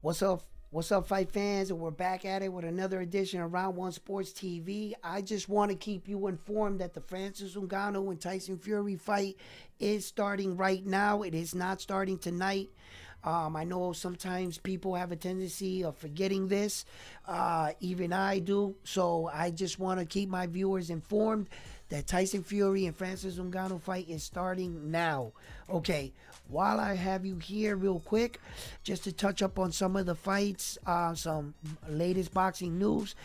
What's up? What's up, fight fans? And we're back at it with another edition of Round One Sports TV. I just want to keep you informed that the Francis Ngannou and Tyson Fury fight is starting right now. It is not starting tonight. I know sometimes people have a tendency of forgetting this. Even I do. So I just want to keep my viewers informed that Tyson Fury and Francis Ngannou fight is starting now. Okay, while I have you here real quick, just to touch up on some of the fights, some latest boxing news.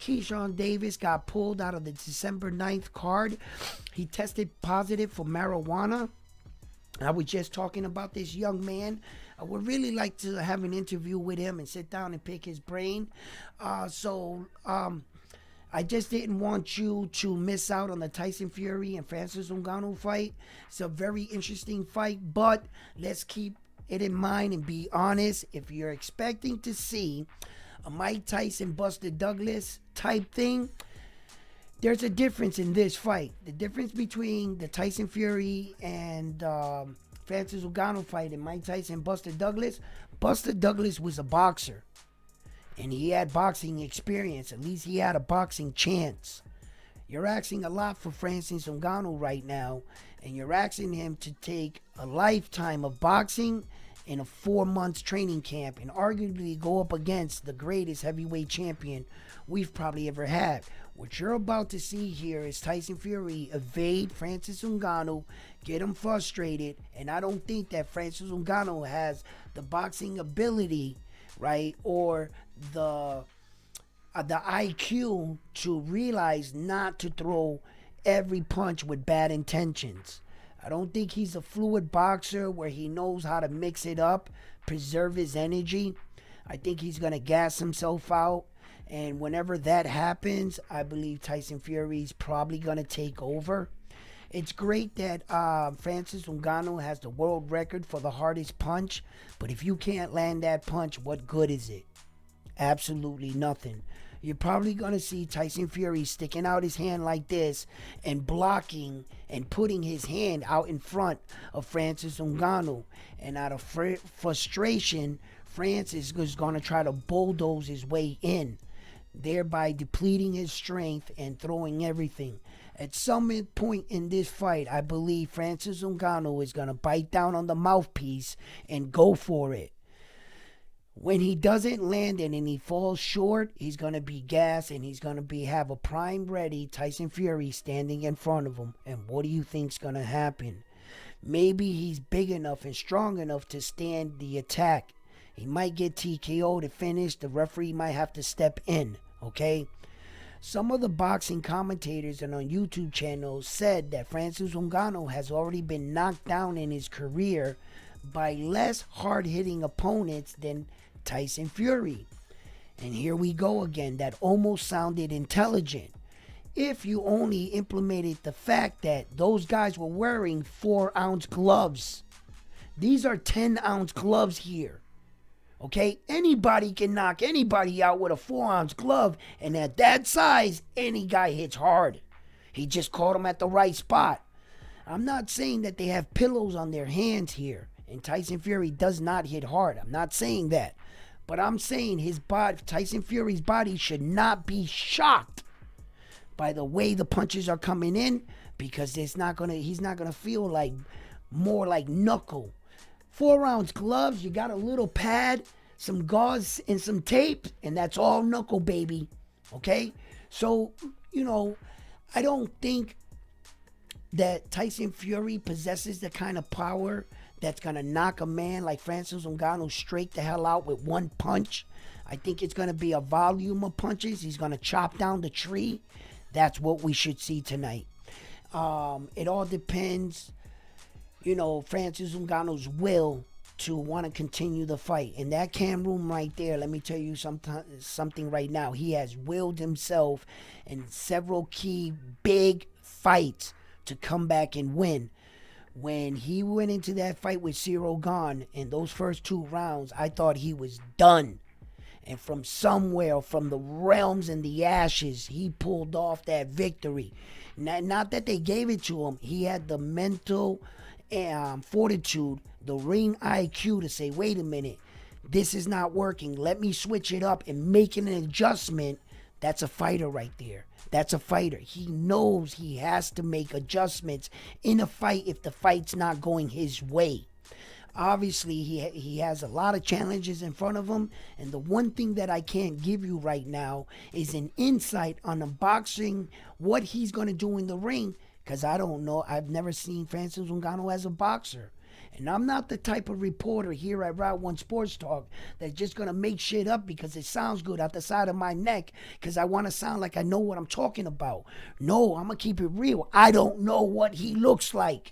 Keyshawn DAVIS got pulled out of the December 9th card. He tested positive for marijuana. I was just talking about this young man. I would really like to have an interview with him and sit down and pick his brain. I just didn't want you to miss out on the Tyson Fury and Francis Ngannou fight. It's a very interesting fight, but let's keep it in mind and be honest. If you're expecting to see a Mike Tyson, Buster Douglas type thing, there's a difference in this fight. The difference between the Tyson Fury and Francis Ngannou fight and Mike Tyson, Buster Douglas was a boxer. And he had boxing experience. At least he had a boxing chance. You're asking a lot for Francis Ngannou right now. And you're asking him to take a lifetime of boxing in a 4-month training camp and arguably go up against the greatest heavyweight champion we've probably ever had. What you're about to see here is Tyson Fury evade Francis Ngannou, get him frustrated, and I don't think that Francis Ngannou has the boxing ability, right, or the IQ to realize not to throw every punch with bad intentions. I don't think he's a fluid boxer where he knows how to mix it up, preserve his energy. I think he's going to gas himself out. And whenever that happens, I believe Tyson Fury's probably going to take over. It's great that Francis Ngannou has the world record for the hardest punch. But if you can't land that punch, what good is it? Absolutely nothing. You're probably going to see Tyson Fury sticking out his hand like this and blocking and putting his hand out in front of Francis Ngannou. And out of frustration, Francis is going to try to bulldoze his way in, thereby depleting his strength and throwing everything. At some point in this fight, I believe Francis Ngannou is going to bite down on the mouthpiece and go for it. When he doesn't land it and he falls short, he's going to be gassed and he's going to have a prime ready Tyson Fury standing in front of him. And what do you think's going to happen? Maybe he's big enough and strong enough to stand the attack. He might get TKO to finish. The referee might have to step in, okay? Some of the boxing commentators and on YouTube channels said that Francis Ngannou has already been knocked down in his career by less hard-hitting opponents than Tyson Fury. And here we go again. That almost sounded intelligent. If you only implemented the fact that those guys were wearing 4-ounce gloves. These are 10-ounce gloves here. Okay? Anybody can knock anybody out with a 4-ounce glove. And at that size, any guy hits hard. He just caught him at the right spot. I'm not saying that they have pillows on their hands here. And Tyson Fury does not hit hard. I'm not saying that. But I'm saying his body, Tyson Fury's body should not be shocked by the way the punches are coming in, because he's not gonna feel like more like knuckle. 4-ounce gloves, you got a little pad, some gauze and some tape, and that's all knuckle, baby. Okay? So, I don't think that Tyson Fury possesses the kind of power that's going to knock a man like Francis Ngannou straight the hell out with one punch. I think it's going to be a volume of punches. He's going to chop down the tree. That's what we should see tonight. It all depends, Francis Ngannou's will to want to continue the fight. In that cam room right there, let me tell you something right now. He has willed himself in several key big fights to come back and win. When he went into that fight with Cyril Gane in those first 2 rounds, I thought he was done. And from somewhere, from the realms and the ashes, he pulled off that victory. Not that they gave it to him. He had the mental fortitude, the ring IQ to say, wait a minute, This is not working. Let me switch it up and make an adjustment. That's a fighter right there. That's a fighter. He knows he has to make adjustments in a fight if the fight's not going his way. Obviously, he has a lot of challenges in front of him. And the one thing that I can't give you right now is an insight on the boxing, what he's going to do in the ring. Because I don't know. I've never seen Francis Ngannou as a boxer. And I'm not the type of reporter here at Route 1 Sports Talk that's just going to make shit up because it sounds good out the side of my neck because I want to sound like I know what I'm talking about. No, I'm going to keep it real. I don't know what he looks like.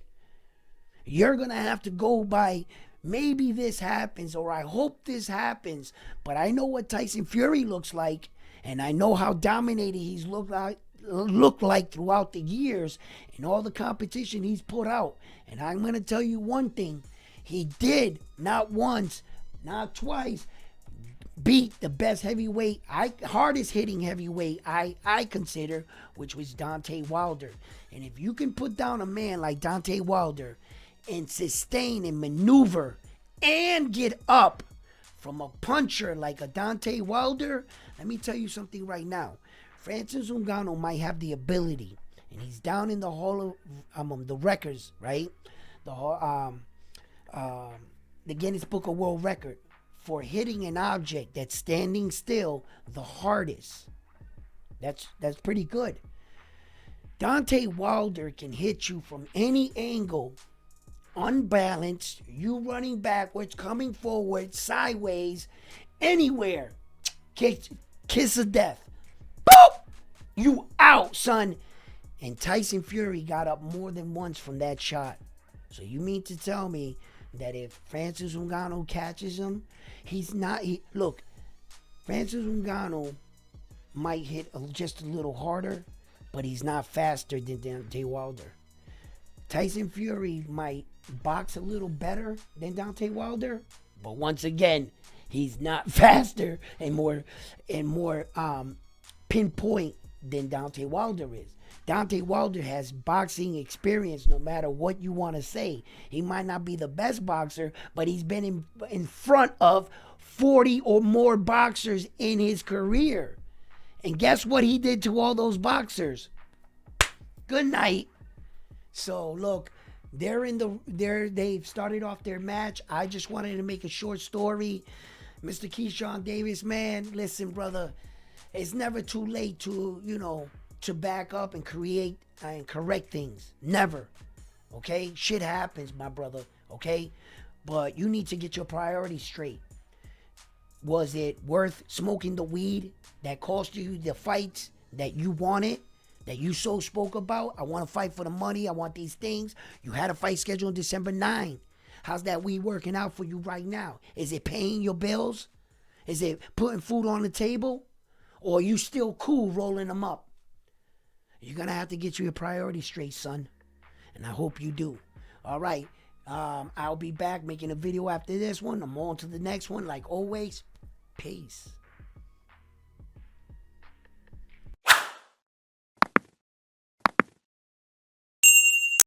You're going to have to go by maybe this happens or I hope this happens. But I know what Tyson Fury looks like, and I know how dominated he's looked like throughout the years and all the competition he's put out. And I'm going to tell you one thing. He did, not once, not twice, beat the best heavyweight, hardest hitting heavyweight I consider, which was Deontay Wilder. And if you can put down a man like Deontay Wilder and sustain and maneuver and get up from a puncher like a Deontay Wilder, let me tell you something right now. Francis Ngannou might have the ability, and he's down in the hall of the records, right? The Guinness Book of World Record for hitting an object that's standing still the hardest. That's pretty good. Deontay Wilder can hit you from any angle, unbalanced, you running backwards, coming forward, sideways, anywhere. Kiss of death. Boop! You out, son. And Tyson Fury got up more than once from that shot. So you mean to tell me that if Francis Ngannou catches him, look, Francis Ngannou might hit just a little harder, but he's not faster than Deontay Wilder. Tyson Fury might box a little better than Deontay Wilder, but once again, he's not faster and more pinpoint than Deontay Wilder is. Deontay Wilder has boxing experience no matter what you want to say. He might not be the best boxer, but he's been in front of 40 or more boxers in his career. And guess what he did to all those boxers? Good night. So look, they've started off their match. I just wanted to make a short story. Mr. Keyshawn Davis, man, listen, brother, it's never too late to back up and create and correct things. Never. Okay? Shit happens, my brother. Okay? But you need to get your priorities straight. Was it worth smoking the weed that cost you the fights that you wanted, that you so spoke about? I want to fight for the money. I want these things. You had a fight scheduled on December 9. How's that weed working out for you right now? Is it paying your bills? Is it putting food on the table? Or are you still cool rolling them up? You're going to have to get your priorities straight, son. And I hope you do. All right. I'll be back making a video after this one. I'm on to the next one. Like always, peace.